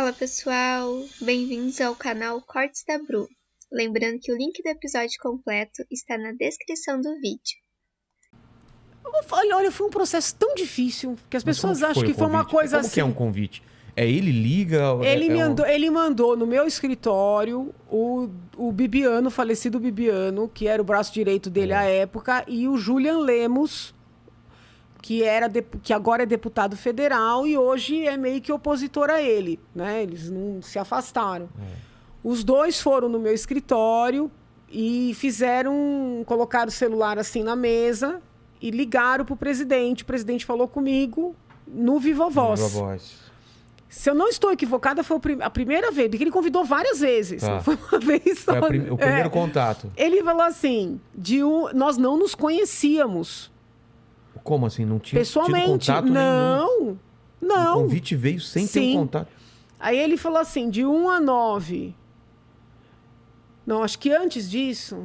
Fala pessoal, bem-vindos ao canal Cortes da Bru. Lembrando que o link do episódio completo está na descrição do vídeo. Olha, foi um processo tão difícil que as pessoas acham que foi uma coisa assim. Como que é um convite? Ele liga? Ele mandou no meu escritório o Bibiano, o falecido Bibiano, que era o braço direito dele à época, e o Julian Lemos, que agora é deputado federal e hoje é meio que opositor a ele, né? Eles não se afastaram. Os dois foram no meu escritório e colocaram o celular assim na mesa e ligaram pro presidente. O presidente falou comigo no Viva Voz. Se eu não estou equivocada, foi a primeira vez, porque ele convidou várias vezes. Não foi uma vez só. Foi o primeiro contato. Ele falou assim, nós não nos conhecíamos. Como assim? Não tinha pessoalmente, tido contato nenhum? Não. O convite veio sem ter um contato. Aí ele falou assim, de 1 a 9. Não, acho que antes disso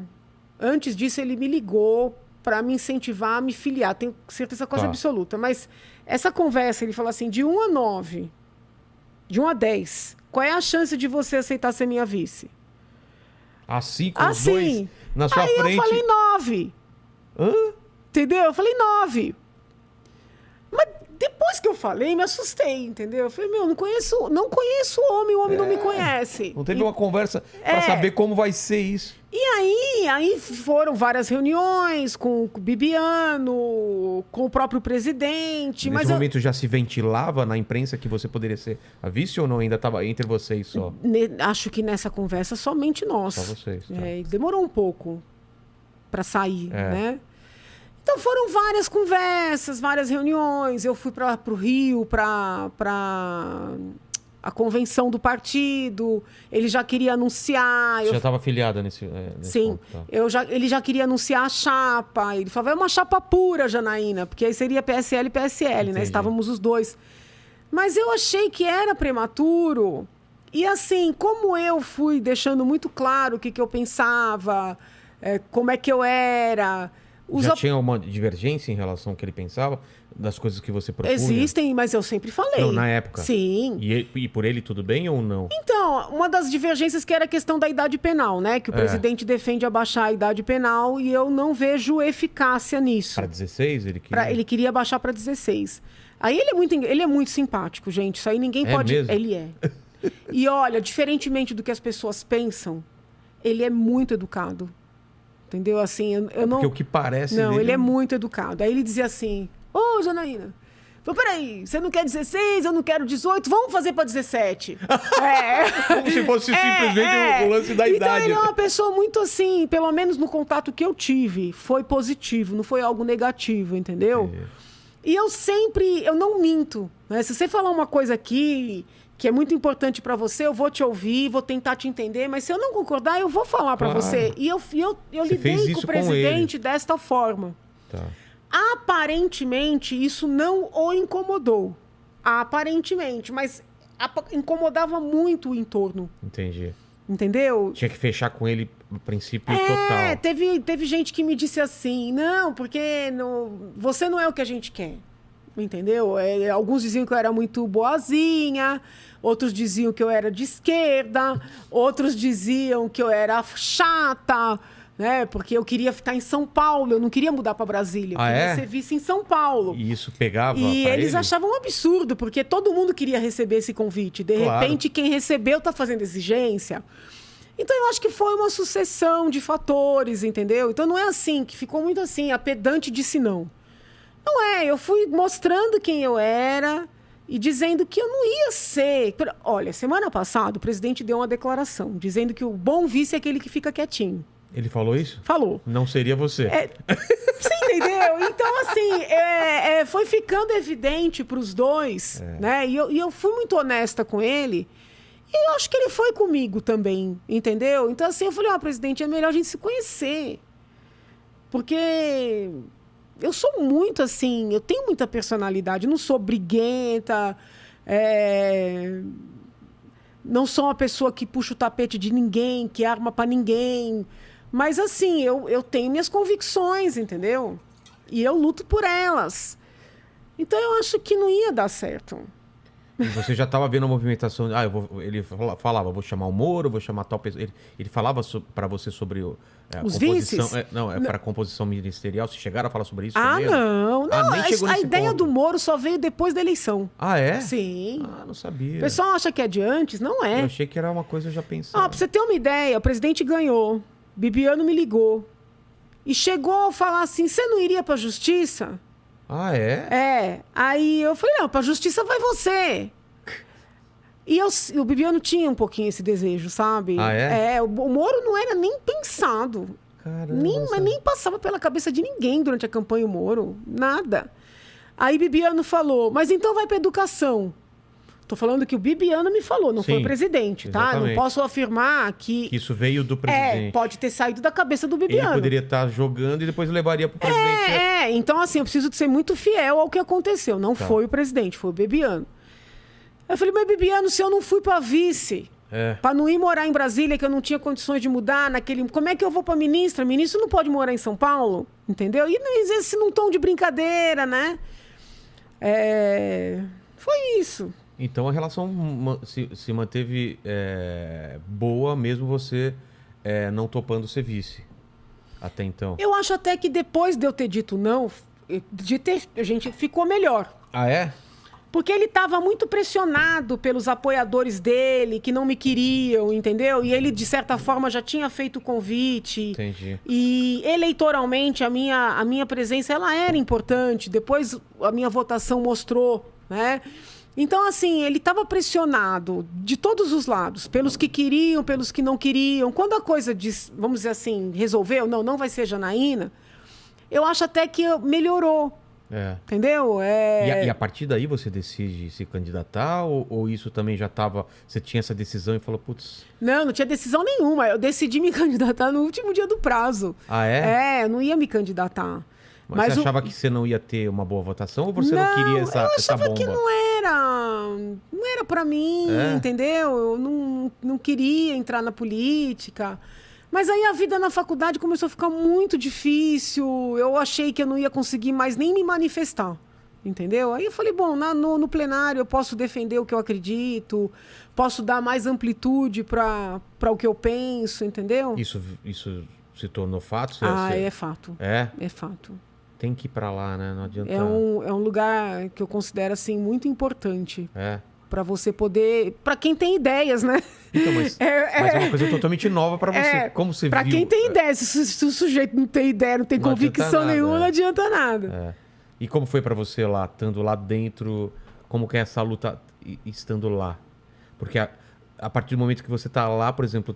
ele me ligou para me incentivar a me filiar. Tenho certeza quase absoluta. Mas essa conversa, ele falou assim, de 1 a 9, de 1 a 10, qual é a chance de você aceitar ser minha vice? Assim, com os dois na sua frente? Aí eu falei 9. Hã? Entendeu? Eu falei 9. Mas depois que eu falei, me assustei, entendeu? Eu falei, não conheço o homem não me conhece. Não teve uma conversa para saber como vai ser isso. E aí foram várias reuniões com o Bibiano, com o próprio presidente. Nesse momento já se ventilava na imprensa que você poderia ser a vice ou não? Ainda estava entre vocês só? Acho que nessa conversa somente nós. Só vocês. Tá. Demorou um pouco para sair, né? Então foram várias conversas, várias reuniões. Eu fui para o Rio, para a convenção do partido. Ele já queria anunciar. Você já estava afiliada nesse Sim. ponto, tá. Ele já queria anunciar a chapa. Ele falava, é uma chapa pura, Janaína, porque aí seria PSL e PSL, Entendi. né? Estávamos os dois. Mas eu achei que era prematuro. E assim, como eu fui deixando muito claro o que eu pensava, como é que eu era... Já tinha uma divergência em relação ao que ele pensava, das coisas que você propunha? Existem, mas eu sempre falei. Não, na época? Sim. E por ele tudo bem ou não? Então, uma das divergências que era a questão da idade penal, né? Que o presidente defende abaixar a idade penal e eu não vejo eficácia nisso. Para 16 ele queria? Ele queria abaixar para 16. Aí ele é muito simpático, gente. Isso aí ninguém pode... Mesmo? Ele é. E olha, diferentemente do que as pessoas pensam, ele é muito educado. Entendeu? Assim, eu não... Porque o que parece... Não, ele é muito educado. Aí ele dizia assim, ô, Janaína, peraí, você não quer 16, eu não quero 18, vamos fazer para 17. Como se fosse simplesmente o lance da idade. Então ele é uma pessoa muito assim, pelo menos no contato que eu tive, foi positivo, não foi algo negativo, entendeu? E eu não minto. Né? Se você falar uma coisa aqui... que é muito importante para você, eu vou te ouvir, vou tentar te entender, mas se eu não concordar, eu vou falar para você. E eu lidei com o presidente desta forma. Tá. Aparentemente, isso não o incomodou. Aparentemente, mas incomodava muito o entorno. Entendi. Entendeu? Tinha que fechar com ele no princípio total. Teve gente que me disse assim, não, porque você não é o que a gente quer. Entendeu? Alguns diziam que eu era muito boazinha, outros diziam que eu era de esquerda, outros diziam que eu era chata, né? Porque eu queria ficar em São Paulo, eu não queria mudar para Brasília, eu queria ser vice em São Paulo. E isso pegava E pra eles ele? achavam um absurdo, porque todo mundo queria receber esse convite. De repente, quem recebeu tá fazendo exigência. Então, eu acho que foi uma sucessão de fatores, entendeu? Então, não é assim, que ficou muito assim, a pedante disse não. Não eu fui mostrando quem eu era e dizendo que eu não ia ser... Olha, semana passada o presidente deu uma declaração dizendo que o bom vice é aquele que fica quietinho. Ele falou isso? Falou. Não seria você. Você entendeu? Então, assim, foi ficando evidente para os dois, né? E eu fui muito honesta com ele e eu acho que ele foi comigo também, entendeu? Então, assim, eu falei, presidente, é melhor a gente se conhecer. Porque... eu sou muito assim, eu tenho muita personalidade, eu não sou briguenta, não sou uma pessoa que puxa o tapete de ninguém, que arma para ninguém, mas assim, eu tenho minhas convicções, entendeu? E eu luto por elas. Então eu acho que não ia dar certo. E você já estava vendo a movimentação. Ele falava, vou chamar o Moro, vou chamar tal pessoa. Ele falava para você sobre a Os composição. vices? Para a composição ministerial. Se chegaram a falar sobre isso Ah, mesmo? não. Nem chegou A nesse ideia ponto. do Moro só veio depois da eleição. Ah, é? Sim. Ah, não sabia. O pessoal acha que é de antes, não Eu é. achei que era uma coisa já pensada. Pra você ter uma ideia, o presidente ganhou, Bibiano me ligou e chegou a falar assim, você não iria pra justiça? Ah, é? É. Aí eu falei, não, pra justiça vai você. E o Bibiano tinha um pouquinho esse desejo, sabe? Ah, é? O Moro não era nem pensado. Caramba. Mas nem passava pela cabeça de ninguém durante a campanha o Moro. Nada. Aí Bibiano falou, mas então vai pra educação. Tô falando que o Bibiano me falou, não foi Sim, o presidente, tá? exatamente. Não posso afirmar que... Que isso veio do presidente. pode ter saído da cabeça do Ele Bibiano. poderia estar jogando e depois levaria pro presidente. Então assim, eu preciso de ser muito fiel ao que aconteceu. Não Tá. foi o presidente, foi o Bibiano. Eu falei, mas Bibiano, se eu não fui pra vice, pra não ir morar em Brasília, que eu não tinha condições de mudar naquele... Como é que eu vou pra ministra? Ministro não pode morar em São Paulo, entendeu? E às vezes num tom de brincadeira, né? Foi isso. Então a relação se manteve boa, mesmo você não topando ser vice. Até então. Eu acho até que depois de eu ter dito não, a gente ficou melhor. Ah, é? Porque ele estava muito pressionado pelos apoiadores dele, que não me queriam, entendeu? E ele, de certa forma, já tinha feito o convite. Entendi. E eleitoralmente, a minha presença ela era importante. Depois, a minha votação mostrou, né? Então, assim, ele estava pressionado de todos os lados. Pelos que queriam, pelos que não queriam. Quando a coisa, vamos dizer assim, resolveu, não vai ser Janaína, eu acho até que melhorou. Entendeu? E a partir daí você decide se candidatar ou isso também já estava... Você tinha essa decisão e falou, putz... Não tinha decisão nenhuma. Eu decidi me candidatar no último dia do prazo. Ah, é? Eu não ia me candidatar. Mas você achava que você não ia ter uma boa votação ou você não queria essa bomba? Eu achava que não era pra mim, entendeu? Eu não queria entrar na política. Mas aí a vida na faculdade começou a ficar muito difícil. Eu achei que eu não ia conseguir mais nem me manifestar, entendeu? Aí eu falei, bom, no plenário eu posso defender o que eu acredito, posso dar mais amplitude para o que eu penso, entendeu? Isso se tornou fato? É fato. É? É fato. Tem que ir para lá, né? Não adianta... É um lugar que eu considero, assim, muito importante. Para você poder... Para quem tem ideias, né? Então, mas é uma coisa totalmente nova para você. Como você Pra viu? quem tem ideia. Se o sujeito não tem ideia, não tem convicção nenhuma, não adianta nada. E como foi para você lá, estando lá dentro? Como que é essa luta estando lá? Porque a partir do momento que você tá lá, por exemplo,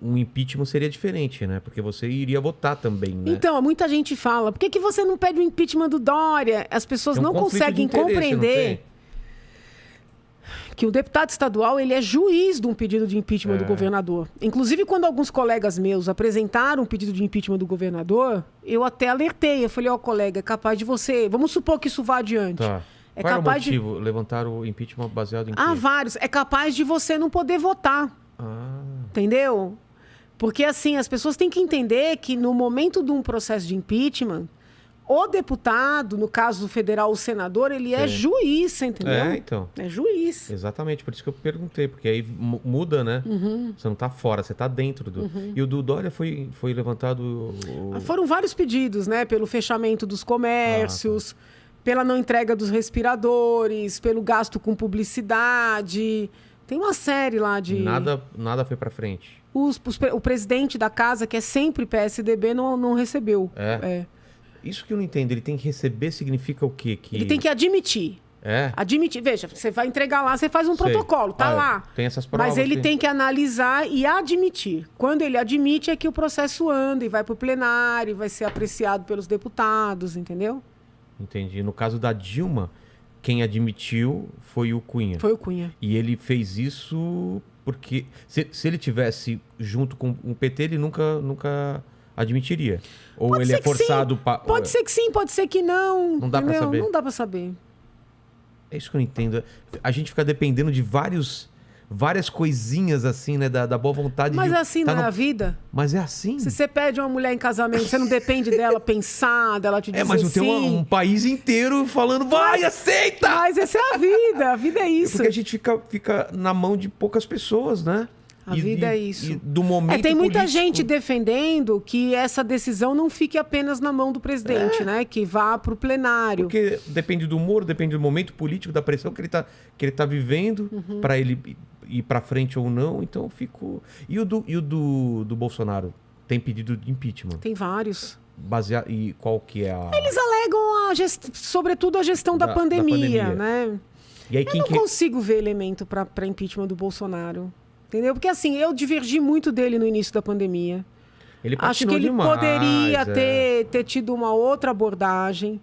um impeachment seria diferente, né? Porque você iria votar também, né? Então, muita gente fala, por que você não pede o impeachment do Dória? As pessoas não conseguem compreender que o deputado estadual ele é juiz de um pedido de impeachment do governador. Inclusive, quando alguns colegas meus apresentaram um pedido de impeachment do governador, eu até alertei. Eu falei, colega, é capaz de você... Vamos supor que isso vá adiante. Tá. Qual era o motivo? Levantaram o impeachment baseado em quê? Vários. É capaz de você não poder votar. Entendeu? Porque, assim, as pessoas têm que entender que no momento de um processo de impeachment, o deputado, no caso do federal, o senador, ele é juiz, entendeu? Então. É juiz. Exatamente, por isso que eu perguntei, porque aí muda, né? Você não tá fora, você tá dentro do... E o do Dória foi levantado... Foram vários pedidos, né? Pelo fechamento dos comércios, pela não entrega dos respiradores, pelo gasto com publicidade. Tem uma série lá de... Nada foi pra frente. O presidente da casa, que é sempre PSDB, não recebeu. Isso que eu não entendo. Ele tem que receber significa o quê? Ele tem que admitir. Admitir. Veja, você vai entregar lá, você faz um protocolo, tá lá. Tem essas provas. Mas ele tem que analisar e admitir. Quando ele admite, é que o processo anda e vai pro plenário, vai ser apreciado pelos deputados, entendeu? Entendi. No caso da Dilma, quem admitiu foi o Cunha. Foi o Cunha. E ele fez isso porque... Se ele tivesse junto com o PT, ele nunca admitiria. Ou Pode ele ser é forçado... Pode ser que sim, pode ser que não. Não dá pra saber. Não dá pra saber. É isso que eu não entendo. A gente fica dependendo de vários várias coisinhas assim, né? Da boa vontade Mas de... é assim, tá não é a vida? Mas é assim. Se você pede uma mulher em casamento, você não depende dela pensar, dela te dizer Mas não tem sim. um país inteiro falando, vai, aceita! Mas essa é a vida é isso. Porque a gente fica na mão de poucas pessoas, né? A vida é isso. E do momento tem muita político. gente defendendo que essa decisão não fique apenas na mão do presidente, né? Que vá para o plenário. Porque depende do humor, depende do momento político, da pressão que ele tá vivendo, para ele ir para frente ou não. Então eu fico... E o do Bolsonaro? Tem pedido de impeachment. Tem vários. Baseado... E qual que é a... Eles alegam, sobretudo, a gestão da pandemia, né? E aí, Eu não consigo ver elemento para impeachment do Bolsonaro. Entendeu? Porque assim, eu divergi muito dele no início da pandemia. Ele Acho que ele demais, poderia ter tido uma outra abordagem.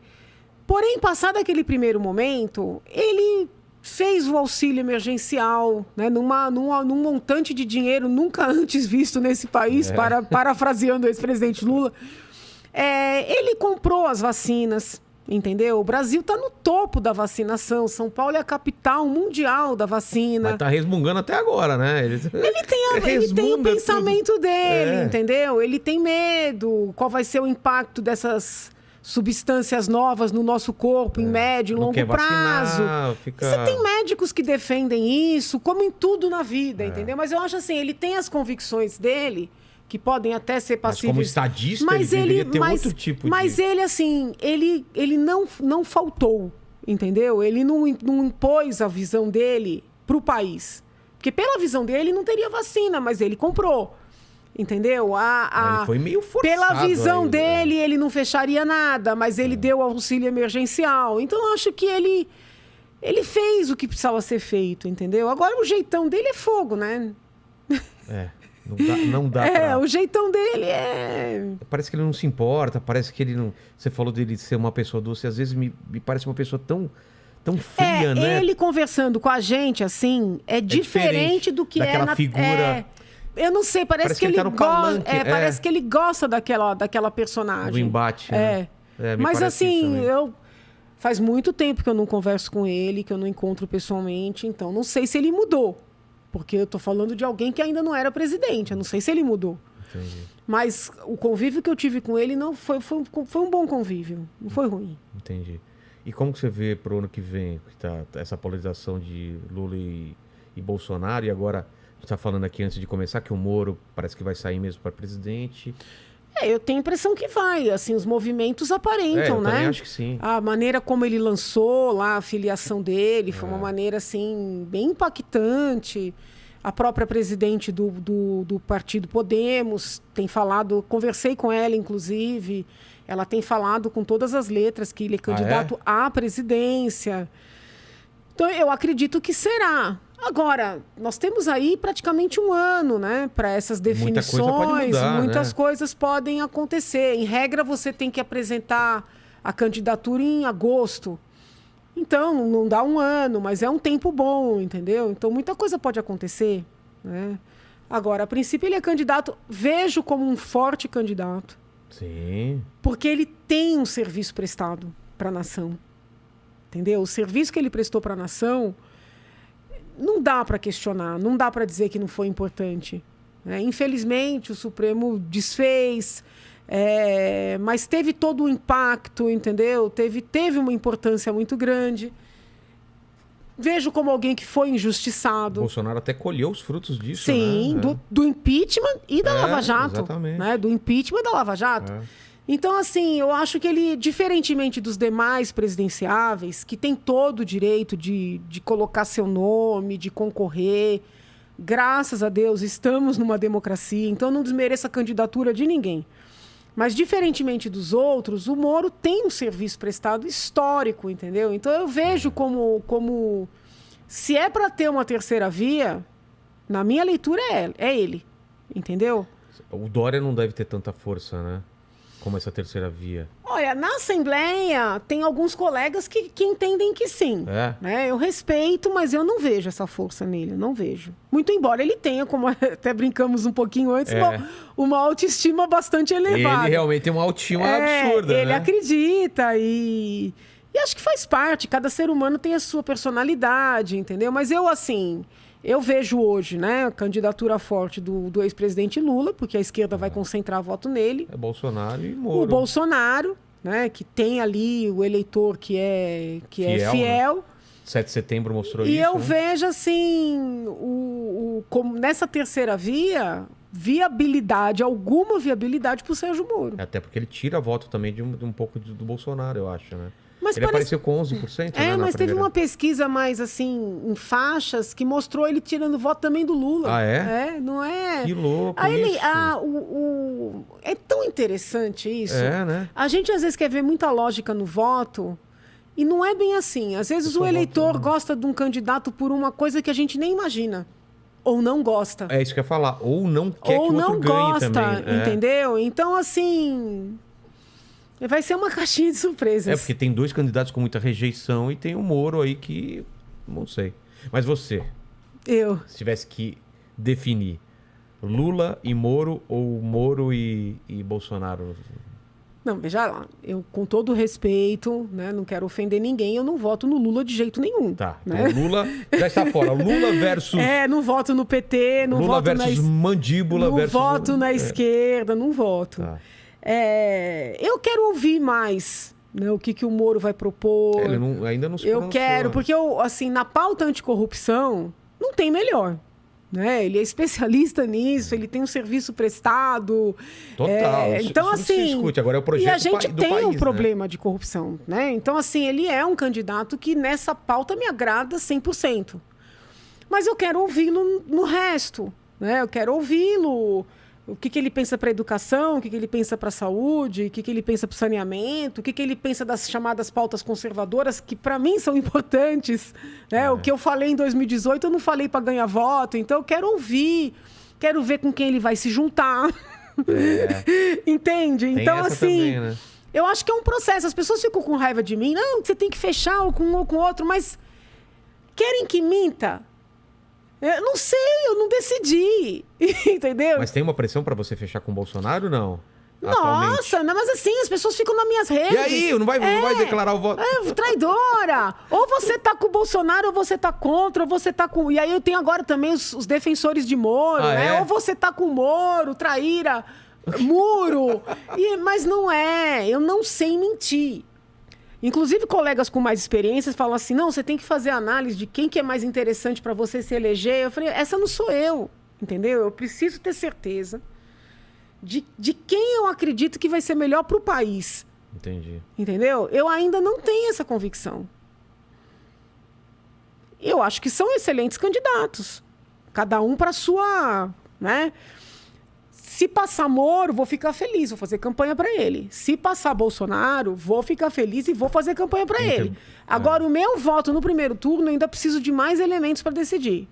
Porém, passado aquele primeiro momento, ele fez o auxílio emergencial, né, num montante de dinheiro nunca antes visto nesse país, parafraseando o ex-presidente Lula. Ele comprou as vacinas. Entendeu? O Brasil está no topo da vacinação. São Paulo é a capital mundial da vacina. Mas tá resmungando até agora, né? Ele tem o pensamento dele, entendeu? Ele tem medo. Qual vai ser o impacto dessas substâncias novas no nosso corpo, em médio e longo prazo? Você tem médicos que defendem isso, como em tudo na vida, entendeu? Mas eu acho assim, ele tem as convicções dele, que podem até ser passíveis... Mas como estadista, ele deveria ter outro tipo de... Mas ele, assim, ele não faltou, entendeu? Ele não impôs a visão dele para o país. Porque pela visão dele, não teria vacina, mas ele comprou, entendeu? Ele foi meio forçado. Pela visão dele, ele não fecharia nada, mas ele deu auxílio emergencial. Então, eu acho que ele fez o que precisava ser feito, entendeu? Agora, o jeitão dele é fogo, né? Não dá pra... o jeitão dele é... Parece que ele não se importa, parece que ele não... Você falou dele ser uma pessoa doce, às vezes me parece uma pessoa tão fria, né? Ele conversando com a gente, assim, é diferente do que daquela figura... Eu não sei, parece que ele tá no palanque, parece que ele gosta daquela personagem. Do embate, né? Mas assim, faz muito tempo que eu não converso com ele, que eu não encontro pessoalmente, então não sei se ele mudou. Porque eu tô falando de alguém que ainda não era presidente. Eu não sei se ele mudou. Entendi. Mas o convívio que eu tive com ele não foi um bom convívio. Não foi ruim. Entendi. E como que você vê pro ano que vem, que tá essa polarização de Lula e Bolsonaro? E agora, a gente tá falando aqui antes de começar que o Moro parece que vai sair mesmo para presidente. Eu tenho a impressão que vai. Assim, os movimentos aparentam, eu né? também acho que sim. A maneira como ele lançou lá a filiação dele foi uma maneira, assim, bem impactante. A própria presidente do partido Podemos tem falado... Conversei com ela, inclusive. Ela tem falado com todas as letras que ele é candidato à presidência. Então, eu acredito que será. Agora, nós temos aí praticamente um ano, né, para essas definições. Muita coisa pode mudar, muitas coisas podem acontecer. Em regra, você tem que apresentar a candidatura em agosto. Então, não dá um ano, mas é um tempo bom, entendeu? Então, muita coisa pode acontecer, né? Agora, a princípio, ele é candidato, vejo como um forte candidato. Sim. Porque ele tem um serviço prestado para a nação, entendeu? O serviço que ele prestou para a nação... Não dá para questionar, não dá para dizer que não foi importante. Né? Infelizmente, o Supremo desfez, mas teve todo o impacto, entendeu? Teve uma importância muito grande. Vejo como alguém que foi injustiçado. Bolsonaro até colheu os frutos disso, sim, né? do impeachment e da Lava Jato. Exatamente. Né? Do impeachment e da Lava Jato. Então, assim, eu acho que ele, diferentemente dos demais presidenciáveis, que tem todo o direito de colocar seu nome, de concorrer, graças a Deus, estamos numa democracia, então não desmereça a candidatura de ninguém. Mas, diferentemente dos outros, o Moro tem um serviço prestado histórico, entendeu? Então, eu vejo como se é para ter uma terceira via, na minha leitura é ele, entendeu? O Dória não deve ter tanta força, né? Como essa terceira via. Olha, na Assembleia tem alguns colegas que entendem que sim. Né? Eu respeito, mas eu não vejo essa força nele, eu não vejo. Muito embora ele tenha, como até brincamos um pouquinho antes, uma autoestima bastante elevada. Ele realmente tem uma autoestima absurda, ele né? acredita e acho que faz parte. Cada ser humano tem a sua personalidade, entendeu? Mas eu, assim, Eu vejo hoje, né, a candidatura forte do ex-presidente Lula, porque a esquerda vai concentrar voto nele. É Bolsonaro e Moro. O Bolsonaro, né, que tem ali o eleitor que é fiel. Né? 7 de setembro mostrou isso. E eu né? vejo, assim, como nessa terceira via, alguma viabilidade pro Sérgio Moro. Até porque ele tira voto também de um pouco do Bolsonaro, eu acho, né? Mas ele apareceu com 11%, né? mas teve uma pesquisa mais, assim, em faixas, que mostrou ele tirando voto também do Lula. Ah, é? Não é? Que louco Aí isso. É tão interessante isso. É, né? A gente, às vezes, quer ver muita lógica no voto, e não é bem assim. Às vezes o eleitor gosta de um candidato por uma coisa que a gente nem imagina. Ou não gosta. É isso que eu ia falar. Ou não quer que o outro ganhe também. Entendeu? Então, assim... Vai ser uma caixinha de surpresas. Porque tem 2 candidatos com muita rejeição e tem o Moro aí que... Não sei. Mas você... Se tivesse que definir Lula e Moro ou Moro e Bolsonaro... Não, veja lá. Eu, com todo respeito, né, não quero ofender ninguém, eu não voto no Lula de jeito nenhum. Tá. Né? Então Lula já está fora. Lula versus... não voto no PT, não Lula voto versus Mandíbula não versus... voto na esquerda, não voto. Tá. Eu quero ouvir mais, né, o que o Moro vai propor. Ele ainda não se Eu pronunciou. quero, porque assim, na pauta anticorrupção, não tem melhor. Né? Ele é especialista nisso, ele tem um serviço prestado. Total. Então, isso assim, não se discute. Agora é o projeto e a gente do tem país, um problema de corrupção. Né? Então, assim, ele é um candidato que nessa pauta me agrada 100%. Mas eu quero ouvi-lo no resto. Né? Eu quero ouvi-lo... O que ele pensa para a educação, o que ele pensa para a saúde, o que ele pensa para o saneamento, o que ele pensa das chamadas pautas conservadoras, que para mim são importantes. Né? O que eu falei em 2018, eu não falei para ganhar voto. Então, eu quero ouvir, quero ver com quem ele vai se juntar. Entende? Tem então, essa assim, também, né? eu acho que é um processo. As pessoas ficam com raiva de mim. Não, você tem que fechar com um ou com outro, mas querem que minta? Eu não sei, eu não decidi. Entendeu? Mas tem uma pressão pra você fechar com o Bolsonaro, não? Nossa, não, mas assim, as pessoas ficam nas minhas redes. E aí, não vai declarar o voto? Traidora! Ou você tá com o Bolsonaro, ou você tá contra, ou você tá com... E aí eu tenho agora também os defensores de Moro, né? É? Ou você tá com o Moro, traíra, muro. Mas não é, eu não sei mentir. Inclusive, colegas com mais experiências falam assim, não, você tem que fazer análise de quem que é mais interessante para você se eleger. Eu falei, essa não sou eu, entendeu? Eu preciso ter certeza de quem eu acredito que vai ser melhor para o país. Entendi. Entendeu? Eu ainda não tenho essa convicção. Eu acho que são excelentes candidatos. Cada um para sua... né? Se passar Moro, vou ficar feliz, vou fazer campanha para ele. Se passar Bolsonaro, vou ficar feliz e vou fazer campanha para ele. Agora, o meu voto no primeiro turno, eu ainda preciso de mais elementos para decidir.